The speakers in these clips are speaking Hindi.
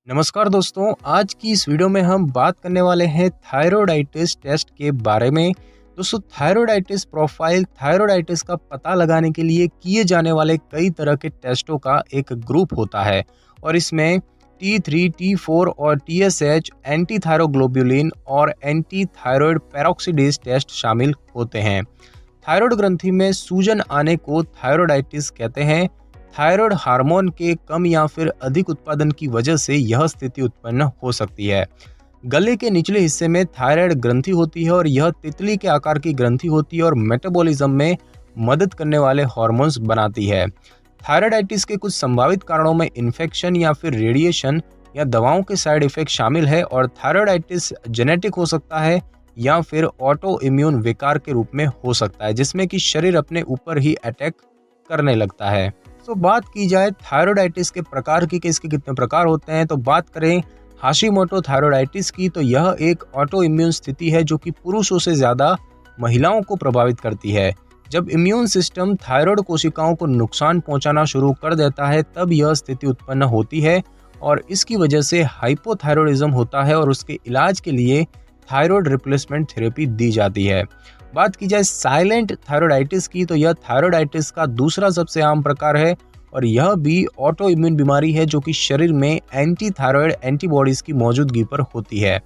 नमस्कार दोस्तों, आज की इस वीडियो में हम बात करने वाले हैं थायरोइडाइटिस टेस्ट के बारे में। दोस्तों, थायरोइडाइटिस प्रोफाइल थायरोइडाइटिस का पता लगाने के लिए किए जाने वाले कई तरह के टेस्टों का एक ग्रुप होता है और इसमें T3, T4 और TSH, एंटी थायरोग्लोबुलिन और एंटी थायराइड पेरोक्सिडेज टेस्ट शामिल होते हैं। थायराइड ग्रंथि में सूजन आने को थायरोइडाइटिस कहते हैं। थायराइड हार्मोन के कम या फिर अधिक उत्पादन की वजह से यह स्थिति उत्पन्न हो सकती है। गले के निचले हिस्से में थायराइड ग्रंथि होती है और यह तितली के आकार की ग्रंथि होती है और मेटाबॉलिज्म में मदद करने वाले हार्मोन्स बनाती है। थायराइडाइटिस के कुछ संभावित कारणों में इन्फेक्शन या फिर रेडिएशन या दवाओं के साइड इफेक्ट शामिल है और थायराइडाइटिस जेनेटिक हो सकता है या फिर ऑटो इम्यून विकार के रूप में हो सकता है, जिसमें कि शरीर अपने ऊपर ही अटैक करने लगता है। तो बात की जाए थायरोइडाइटिस के प्रकार की कि इसके कितने प्रकार होते हैं, तो बात करें हाशिमोटो थायरोइडाइटिस की, तो यह एक ऑटो इम्यून स्थिति है जो कि पुरुषों से ज़्यादा महिलाओं को प्रभावित करती है। जब इम्यून सिस्टम थायराइड कोशिकाओं को नुकसान पहुंचाना शुरू कर देता है तब यह स्थिति उत्पन्न होती है और इसकी वजह से हाइपोथायरॉयडिज्म होता है और उसके इलाज के लिए थायराइड रिप्लेसमेंट थेरेपी दी जाती है। बात की जाए साइलेंट थायरोइडाइटिस की, तो यह थायरोइडाइटिस का दूसरा सबसे आम प्रकार है और यह भी ऑटो इम्यून बीमारी है जो कि शरीर में एंटी थायराइड एंटीबॉडीज की मौजूदगी पर होती है।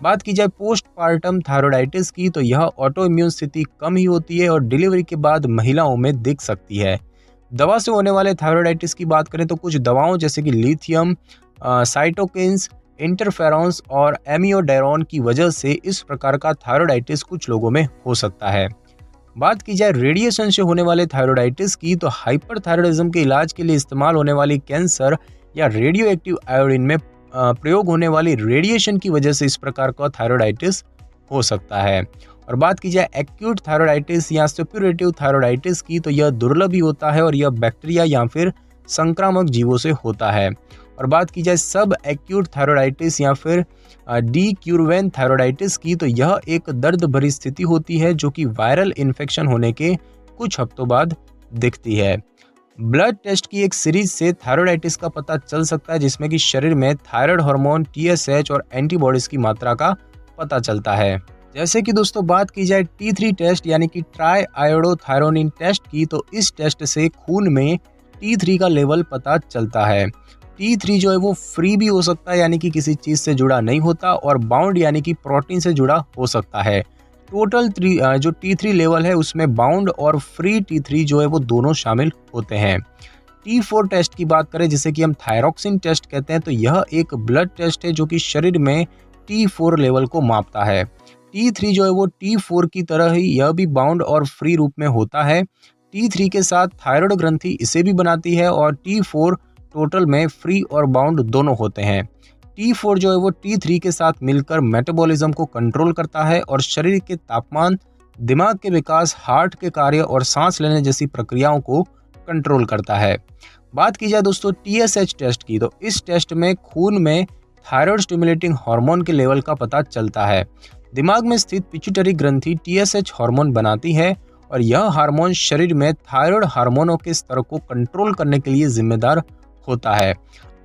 बात की जाए पोस्टपार्टम थायरोइडाइटिस की, तो यह ऑटो इम्यून स्थिति कम ही होती है और डिलीवरी के बाद महिलाओं में दिख सकती है। दवा से होने वाले थायरोइडाइटिस की बात करें तो कुछ दवाओं जैसे कि लिथियम, साइटोकिन्स, इंटरफेरॉन्स और एमियोडायरोन की वजह से इस प्रकार का थायरोइडाइटिस कुछ लोगों में हो सकता है। बात की जाए रेडिएशन से होने वाले थायरोइडाइटिस की, तो हाइपरथायरॉयडिज्म के इलाज के लिए इस्तेमाल होने वाली कैंसर या रेडियो एक्टिव आयोडीन में प्रयोग होने वाली रेडिएशन की वजह से इस प्रकार का थायरोइडाइटिस हो सकता है। और बात की जाए एक्यूट थायरोइडाइटिस या सप्यूरेटिव थायरोइडाइटिस की, तो यह दुर्लभ ही होता है और यह बैक्टीरिया या फिर संक्रामक जीवों से होता है। और बात की जाए सब एक्यूट थायरोइडाइटिस या फिर डीक्यूरवेन थायरोइडाइटिस की, तो यह एक दर्द भरी स्थिति होती है जो कि वायरल इन्फेक्शन होने के कुछ हफ्तों बाद दिखती है। ब्लड टेस्ट की एक सीरीज से थायरोइडाइटिस का पता चल सकता है जिसमें कि शरीर में थायराइड हार्मोन, TSH और एंटीबॉडीज की मात्रा का पता चलता है। जैसे कि दोस्तों बात की जाए T3 टेस्ट यानी कि ट्राई आयोडोथायरोनिन टेस्ट की, तो इस टेस्ट से खून में T3 का लेवल पता चलता है। T3 जो है वो फ्री भी हो सकता है यानी कि किसी चीज़ से जुड़ा नहीं होता और बाउंड यानी कि प्रोटीन से जुड़ा हो सकता है। टोटल जो T3 लेवल है उसमें बाउंड और फ्री T3 जो है वो दोनों शामिल होते हैं। T4 टेस्ट की बात करें जिसे कि हम थायरॉक्सिन टेस्ट कहते हैं, तो यह एक ब्लड टेस्ट है जो कि शरीर में T4 लेवल को मापता है। T3 जो है वो T4 की तरह ही यह भी बाउंड और फ्री रूप में होता है। T3 के साथ थायराइड ग्रंथि इसे भी बनाती है और T4 टोटल में फ्री और बाउंड दोनों होते हैं। T4 जो है वो T3 के साथ मिलकर मेटाबॉलिज्म को कंट्रोल करता है और शरीर के तापमान, दिमाग के विकास, हार्ट के कार्य और सांस लेने जैसी प्रक्रियाओं को कंट्रोल करता है। बात की जाए दोस्तों TSH टेस्ट की, तो इस टेस्ट में खून में थायराइड स्टिमुलेटिंग हार्मोन के लेवल का पता चलता है। दिमाग में स्थित पिट्यूटरी ग्रंथि TSH हार्मोन बनाती है और यह हार्मोन शरीर में थायराइड हार्मोनों के स्तर को कंट्रोल करने के लिए जिम्मेदार होता है।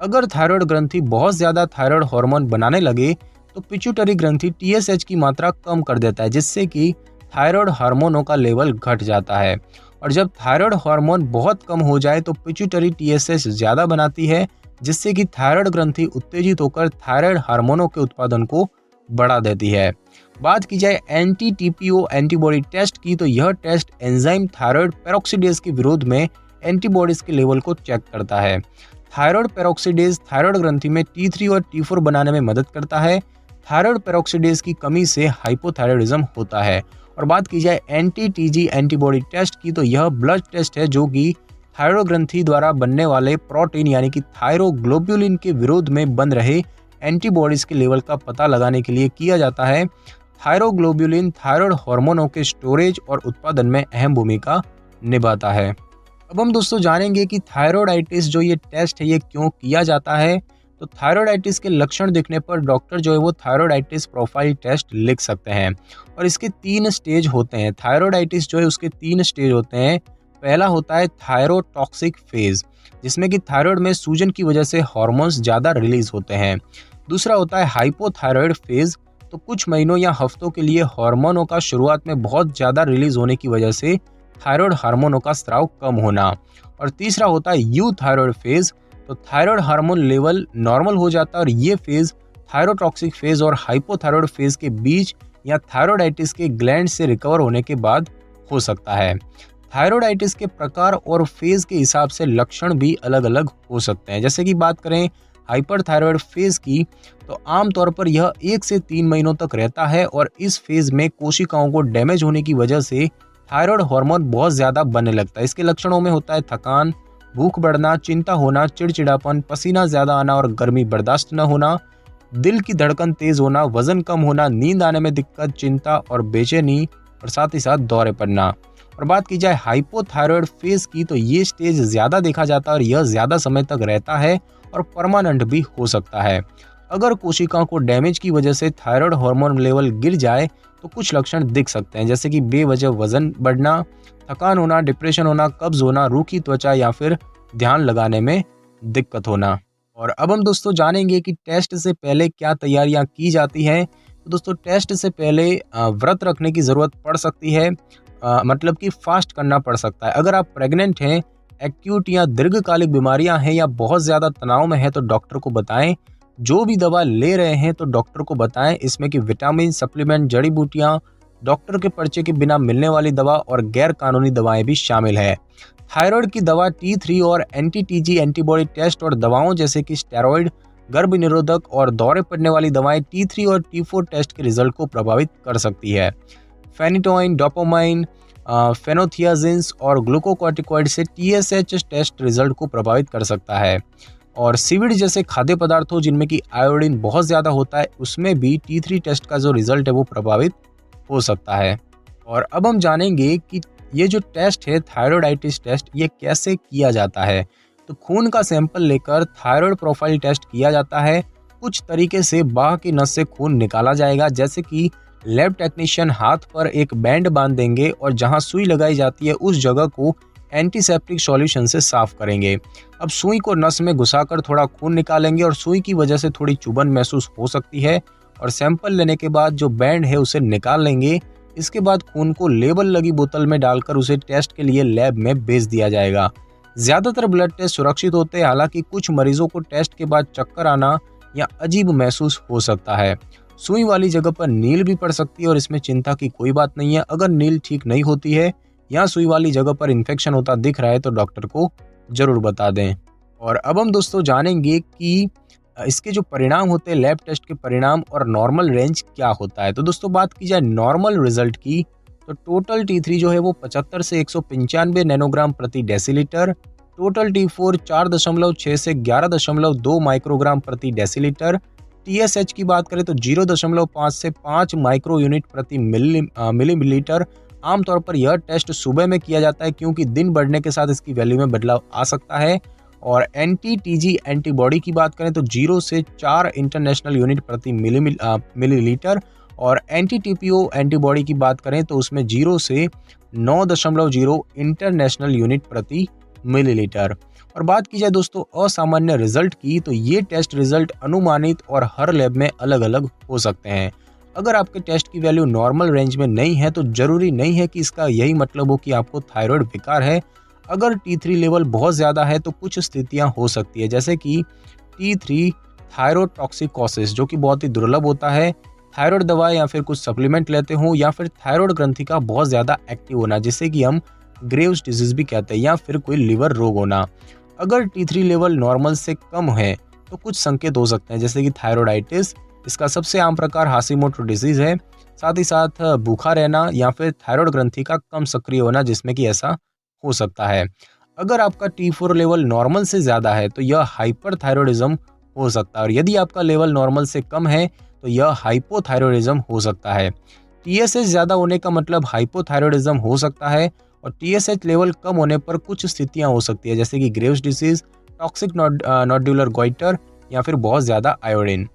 अगर थायराइड ग्रंथि बहुत ज़्यादा थायराइड हार्मोन बनाने लगे तो पिट्यूटरी ग्रंथि TSH की मात्रा कम कर देता है जिससे कि थायराइड हार्मोनों का लेवल घट जाता है। और जब थायराइड हार्मोन बहुत कम हो जाए तो पिट्यूटरी TSH ज़्यादा बनाती है जिससे कि थायराइड ग्रंथि उत्तेजित होकर थायराइड हार्मोनों के उत्पादन को बढ़ा देती है। बात की जाए एंटी TPO एंटीबॉडी टेस्ट की, तो यह टेस्ट एंजाइम थायराइड पेरोक्सिडेज के विरोध में एंटीबॉडीज के लेवल को चेक करता है। थायराइड पेरोक्सिडेज थायराइड ग्रंथि में T3 और T4 बनाने में मदद करता है। थायराइड पेरोक्सिडेज की कमी से हाइपोथायरॉयडिज्म होता है। और बात की जाए एंटी TG एंटीबॉडी टेस्ट की, तो यह ब्लड टेस्ट है जो कि थायराइड ग्रंथि द्वारा बनने वाले प्रोटीन यानी कि थायरोग्लोबुलिन के विरोध में बन रहे एंटीबॉडीज के लेवल का पता लगाने के लिए किया जाता है। थायरोग्लोबुलिन थायराइड हार्मोनों के स्टोरेज और उत्पादन में अहम भूमिका निभाता है। अब हम दोस्तों जानेंगे कि थायरोइडाइटिस जो ये टेस्ट है ये क्यों किया जाता है। तो थायरोइडाइटिस के लक्षण दिखने पर डॉक्टर जो है वो थायरोइडाइटिस प्रोफाइल टेस्ट लिख सकते हैं और इसके 3 स्टेज होते हैं। थायरोइडाइटिस जो है उसके 3 स्टेज होते हैं। पहला होता है थायरोटॉक्सिक फेज, जिसमें कि थायराइड में सूजन की वजह से हार्मोन्स ज़्यादा रिलीज होते हैं। दूसरा होता है हाइपोथायराइड फेज, तो कुछ महीनों या हफ्तों के लिए हार्मोनों का शुरुआत में बहुत ज़्यादा रिलीज होने की वजह से थायराइड हार्मोनों का स्राव कम होना। और तीसरा होता है यूथायराइड फेज, तो थायराइड हार्मोन लेवल नॉर्मल हो जाता है और ये फेज थायरोटॉक्सिक फेज और हाइपोथायराइड फेज के बीच या थायरोडाइटिस के ग्लैंड से रिकवर होने के बाद हो सकता है। थायरोडाइटिस के प्रकार और फेज के हिसाब से लक्षण भी अलग अलग हो सकते हैं। जैसे कि बात करें हाइपरथायराइड फेज की, तो आमतौर पर यह 1 से 3 महीनों तक रहता है और इस फेज में कोशिकाओं को डैमेज होने की वजह से थायराइड हार्मोन बहुत ज़्यादा बनने लगता है। इसके लक्षणों में होता है थकान, भूख बढ़ना, चिंता होना, चिड़चिड़ापन, पसीना ज़्यादा आना और गर्मी बर्दाश्त न होना, दिल की धड़कन तेज होना, वजन कम होना, नींद आने में दिक्कत, चिंता और बेचैनी और साथ ही साथ दौरे पड़ना। और बात की जाए हाइपोथायराइड फेज की, तो ये स्टेज ज़्यादा देखा जाता है और यह ज़्यादा समय तक रहता है और परमानेंट भी हो सकता है। अगर कोशिकाओं को डैमेज की वजह से थायराइड हार्मोन लेवल गिर जाए तो कुछ लक्षण दिख सकते हैं, जैसे कि बेवजह वजन बढ़ना, थकान होना, डिप्रेशन होना, कब्ज होना, रूखी त्वचा या फिर ध्यान लगाने में दिक्कत होना। और अब हम दोस्तों जानेंगे कि टेस्ट से पहले क्या तैयारियां की जाती हैं। तो दोस्तों टेस्ट से पहले व्रत रखने की ज़रूरत पड़ सकती है, मतलब कि फास्ट करना पड़ सकता है। अगर आप प्रेग्नेंट हैं, एक्यूट या दीर्घकालिक बीमारियां हैं या बहुत ज़्यादा तनाव में हैं तो डॉक्टर को बताएं। जो भी दवा ले रहे हैं तो डॉक्टर को बताएं। इसमें कि विटामिन, सप्लीमेंट, जड़ी बूटियाँ, डॉक्टर के पर्चे के बिना मिलने वाली दवा और गैर कानूनी दवाएं भी शामिल है। थायराइड की दवा T3 और एंटी-TG एंटीबॉडी टेस्ट और दवाओं जैसे कि स्टेरॉइड, गर्भ निरोधक और दौरे पड़ने वाली दवाएं T3 और T4 टेस्ट के रिजल्ट को प्रभावित कर सकती है। फेनिटोइन, डोपामाइन, फेनोथियाजिन्स और ग्लूकोकॉर्टिकॉइड से TSH टेस्ट रिजल्ट को प्रभावित कर सकता है। और सीवीड जैसे खाद्य पदार्थों जिनमें कि आयोडीन बहुत ज़्यादा होता है, उसमें भी T3 टेस्ट का जो रिजल्ट है वो प्रभावित हो सकता है। और अब हम जानेंगे कि ये जो टेस्ट है थायरोडाइटिस टेस्ट, ये कैसे किया जाता है। तो खून का सैंपल लेकर थायराइड प्रोफाइल टेस्ट किया जाता है। कुछ तरीके से बाह की नस से खून निकाला जाएगा, जैसे कि लैब टेक्नीशियन हाथ पर एक बैंड बांध देंगे और जहां सुई लगाई जाती है उस जगह को एंटीसेप्टिक सॉल्यूशन से साफ करेंगे। अब सुई को नस में घुसाकर थोड़ा खून निकालेंगे और सुई की वजह से थोड़ी चुभन महसूस हो सकती है और सैंपल लेने के बाद जो बैंड है उसे निकाल लेंगे। इसके बाद खून को लेबल लगी बोतल में डालकर उसे टेस्ट के लिए लैब में भेज दिया जाएगा। ज़्यादातर ब्लड टेस्ट सुरक्षित होते हैं, हालांकि कुछ मरीजों को टेस्ट के बाद चक्कर आना या अजीब महसूस हो सकता है। सुई वाली जगह पर नील भी पड़ सकती है और इसमें चिंता की कोई बात नहीं है। अगर नील ठीक नहीं होती है या सुई वाली जगह पर इन्फेक्शन होता दिख रहा है तो डॉक्टर को ज़रूर बता दें। और अब हम दोस्तों जानेंगे कि इसके जो परिणाम होते हैं, लैब टेस्ट के परिणाम और नॉर्मल रेंज क्या होता है। तो दोस्तों बात की जाए नॉर्मल रिजल्ट की, तो टोटल T3 जो है वो 75 से 195 नैनोग्राम प्रति डेसीलीटर, टोटल T4 4.6 से 11.2 माइक्रोग्राम प्रति डेसीलीटर, TSH की बात करें तो 0.5 से 5 माइक्रो यूनिट प्रति मिलीलीटर। आमतौर पर यह टेस्ट सुबह में किया जाता है क्योंकि दिन बढ़ने के साथ इसकी वैल्यू में बदलाव आ सकता है। और एंटी-TG एंटीबॉडी की बात करें तो 0 से 4 इंटरनेशनल यूनिट प्रति मिलीलीटर और एंटी-TPO एंटीबॉडी की बात करें तो उसमें 0 से 9.0 इंटरनेशनल यूनिट प्रति मिलीलीटर। और बात की जाए दोस्तों असामान्य रिजल्ट की, तो ये टेस्ट रिजल्ट अनुमानित और हर लैब में अलग अलग हो सकते हैं। अगर आपके टेस्ट की वैल्यू नॉर्मल रेंज में नहीं है तो जरूरी नहीं है कि इसका यही मतलब हो कि आपको थायराइड विकार है। अगर T3 लेवल बहुत ज़्यादा है तो कुछ स्थितियां हो सकती है, जैसे कि T3 थायरोटॉक्सिकोसिस, जो कि बहुत ही दुर्लभ होता है, थायराइड दवा या फिर कुछ सप्लीमेंट लेते हो, या फिर थायराइड ग्रंथि का बहुत ज़्यादा एक्टिव होना जिसे कि हम ग्रेव्स डिजीज भी कहते हैं, या फिर कोई लिवर रोग होना। अगर T3 लेवल नॉर्मल से कम है तो कुछ संकेत हो सकते हैं, जैसे कि थायरोडाइटिस, इसका सबसे आम प्रकार हाशिमोटो डिजीज है, साथ ही साथ भूखा रहना या फिर थायराइड ग्रंथि का कम सक्रिय होना जिसमें कि ऐसा हो सकता है। अगर आपका T4 लेवल नॉर्मल से ज़्यादा है तो यह हाइपरथायरॉयडिज्म हो सकता है, और यदि आपका लेवल नॉर्मल से कम है तो यह हाइपोथायरॉयडिज्म हो सकता है। TSH ज़्यादा होने का मतलब हाइपोथायरॉयडिज्म हो सकता है, और TSH लेवल कम होने पर कुछ स्थितियां हो सकती है, जैसे कि Graves disease, toxic nodular goitre या फिर बहुत ज़्यादा आयोडीन।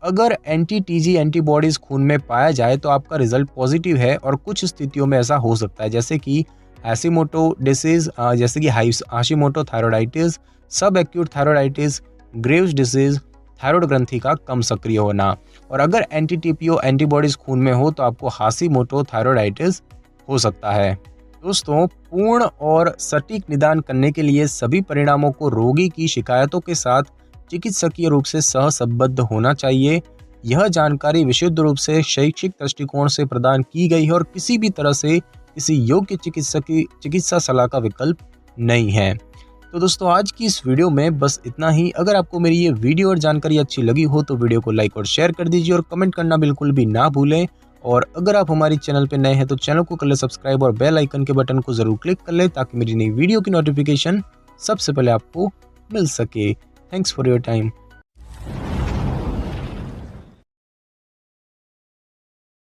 अगर एंटी-TG एंटीबॉडीज़ खून में पाया जाए तो आपका रिजल्ट पॉजिटिव है, और कुछ स्थितियों में ऐसा हो सकता है, जैसे कि हैशिमोटो डिसीज़ जैसे कि हाशिमोटो थायराइडाइटिस, सब acute thyroiditis, Graves disease, thyroid ग्रंथि का कम सक्रिय होना। और अगर एंटी-टीपीओ एंटीबॉडीज़ खून में हो तो आपको हाशिमोटो थायराइडाइटिस हो सकता है। दोस्तों, पूर्ण और सटीक निदान करने के लिए सभी परिणामों को रोगी की शिकायतों के साथ चिकित्सकीय रूप से सहसंबद्ध होना चाहिए। यह जानकारी विशुद्ध रूप से शैक्षिक दृष्टिकोण से प्रदान की गई है और किसी भी तरह से किसी योग्य चिकित्सा सलाह का विकल्प नहीं है। तो दोस्तों, आज की इस वीडियो में बस इतना ही। अगर आपको मेरी ये वीडियो और जानकारी अच्छी लगी हो तो वीडियो को लाइक और शेयर कर दीजिए और कमेंट करना बिल्कुल भी ना भूलें। और अगर आप हमारे चैनल पर नए हैं तो चैनल को कर ले सब्सक्राइब और बेल आइकन के बटन को जरूर क्लिक कर ले ताकि मेरी नई वीडियो की नोटिफिकेशन सबसे पहले आपको मिल सके। Thanks for your time.